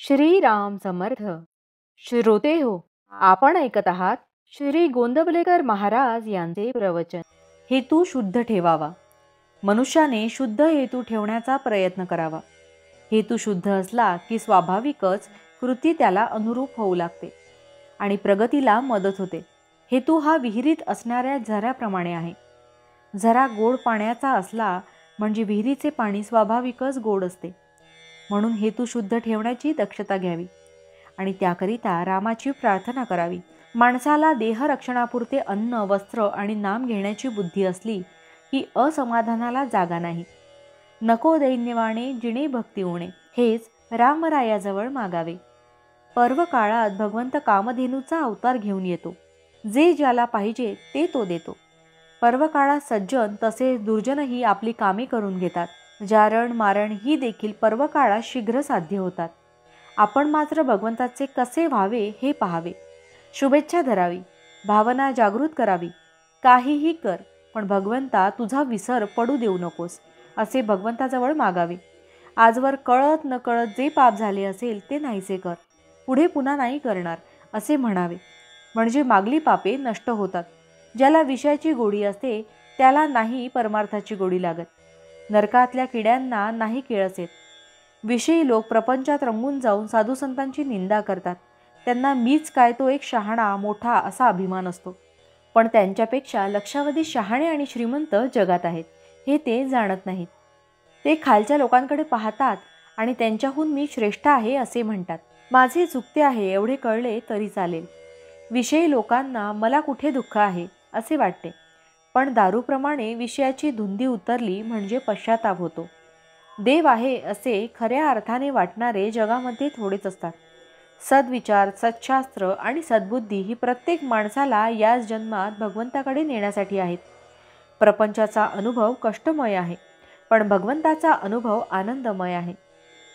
श्री राम समर्थ. श्रोते हो, आपण ऐकत आहात श्री गोंदवलेकर महाराज यांचे प्रवचन. हेतू शुद्ध ठेवावा. मनुष्याने शुद्ध हेतू ठेवण्याचा प्रयत्न करावा. हेतू शुद्ध असला की स्वाभाविकच कृती त्याला अनुरूप होऊ लागते आणि प्रगतीला मदत होते. हेतू हा विहिरीत असणाऱ्या झऱ्याप्रमाणे आहे. झरा गोड पाण्याचा असला म्हणजे विहिरीचे पाणी स्वाभाविकच गोड असते. म्हणून हेतू शुद्ध ठेवण्याची दक्षता घ्यावी आणि त्याकरिता रामाची प्रार्थना करावी. माणसाला देहरक्षणापुरते अन्न, वस्त्र आणि नाम घेण्याची बुद्धी असली की असमाधानाला जागा नाही. नको दैन्यवाणे जिणे भक्ती उणे, हेच रामरायाजवळ मागावे. पर्व काळात भगवंत कामधेनूचा अवतार घेऊन येतो. जे ज्याला पाहिजे ते तो देतो. पर्व काळात सज्जन तसेच दुर्जनही आपली कामे करून घेतात. जारण मारण ही देखील पर्व काळात शीघ्र साध्य होतात. आपण मात्र भगवंताचे कसे व्हावे हे पाहावे. शुभेच्छा धरावी, भावना जागृत करावी. काहीही कर, पण भगवंता तुझा विसर पडू देऊ नकोस, असे भगवंताजवळ मागावे. आजवर कळत न कळत जे पाप झाले असेल ते नाहीसे कर, पुढे पुन्हा नाही करणार, असे म्हणावे. म्हणजे मागली पापे नष्ट होतात. ज्याला विषयाची गोडी असते त्याला नाही परमार्थाची गोडी लागत. नरकातल्या किड्यांना नाही किळस येत. विषयी लोक प्रपंचात रंगून जाऊन साधू संतांची निंदा करतात. त्यांना मीच काय तो एक शहाणा मोठा असा अभिमान असतो. पण त्यांच्यापेक्षा लक्षावधी शहाणे आणि श्रीमंत जगात आहेत, हे ते जाणत नाहीत. ते खालच्या लोकांकडे पाहतात आणि त्यांच्याहून मी श्रेष्ठ आहे असे म्हणतात. माझे चुकते आहे एवढे कळले तरी चालेल. विषयी लोकांना मला कुठे दुःख आहे असे वाटते. पण दारूप्रमाणे विषयाची धुंदी उतरली म्हणजे पश्चाताप होतो. देव आहे असे खऱ्या अर्थाने वाटणारे जगामध्ये थोडेच असतात. सद्विचार, सत्शास्त्र आणि सद्बुद्धी ही प्रत्येक माणसाला याच जन्मात भगवंताकडे नेण्यासाठी आहेत. प्रपंचाचा अनुभव कष्टमय आहे, पण भगवंताचा अनुभव आनंदमय आहे.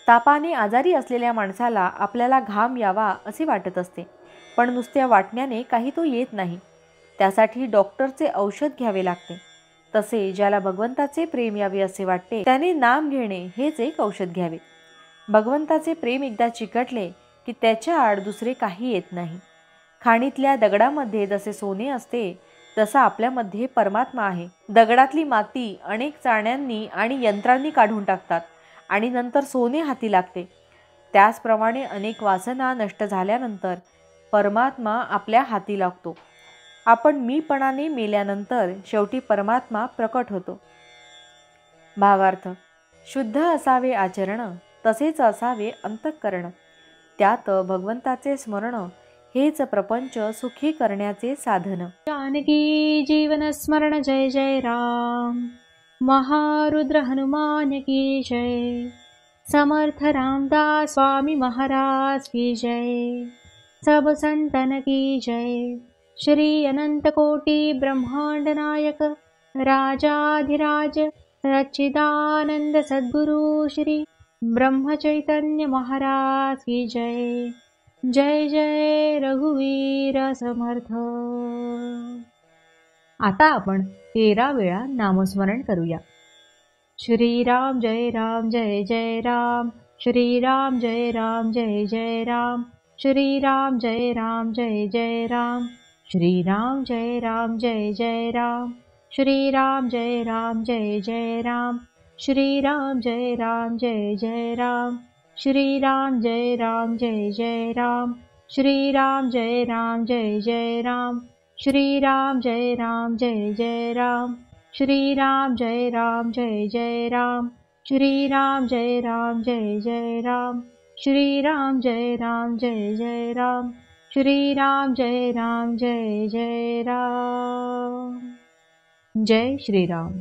तापाने आजारी असलेल्या माणसाला आपल्याला घाम यावा असे वाटत असते, पण नुसत्या वाटण्याने काही तो येत नाही. त्यासाठी डॉक्टरचे औषध घ्यावे लागते. तसे ज्याला भगवंताचे प्रेम यावे असे वाटते त्याने नाम घेणे हेच एक औषध घ्यावे. भगवंताचे प्रेम एकदा चिकटले की त्याच्या आड दुसरे काही येत नाही. खाणीतल्या दगडामध्ये जसे सोने असते तसा आपल्यामध्ये परमात्मा आहे. दगडातली माती अनेक चाळण्यांनी आणि यंत्रांनी काढून टाकतात आणि नंतर सोने हाती लागते. त्याचप्रमाणे अनेक वासना नष्ट झाल्यानंतर परमात्मा आपल्या हाती लागतो. आपण मीपणाने मेल्यानंतर शेवटी परमात्मा प्रकट होतो. भावार्थ: शुद्ध असावे आचरण, तसेच असावे अंतःकरण. त्यात भगवंताचे स्मरण हेच प्रपंच सुखी करण्याचे साधन. जानकी जीवन स्मरण जय जय राम. महारुद्र हनुमान की जय. समर्थ रामदास स्वामी महाराज की जय. सब संतन की जय. श्री अनंत कोटि ब्रह्मांड नायक राजाधिराज सच्चिदानंद सद्गुरु श्री ब्रह्म चैतन्य महाराज की जय. जय जय रघुवीर समर्थ. आता आपण 13 वेळा नामस्मरण करूया. श्रीराम जय राम जय जय राम. श्रीराम जय राम जय जय राम. श्रीराम जय राम जय जय राम. श्रीराम जय राम जय जय राम. श्रीराम जय राम जय जय राम. श्रीराम जय राम जय जय राम. श्रीराम जय राम जय जय राम. श्रीराम जय राम जय जय राम. श्रीराम जय राम जय जय राम. श्रीराम जय राम जय जय राम. श्रीराम जय राम जय जय राम. श्रीराम जय राम जय जय राम. श्रीराम जय राम जय जय राम. जय श्रीराम.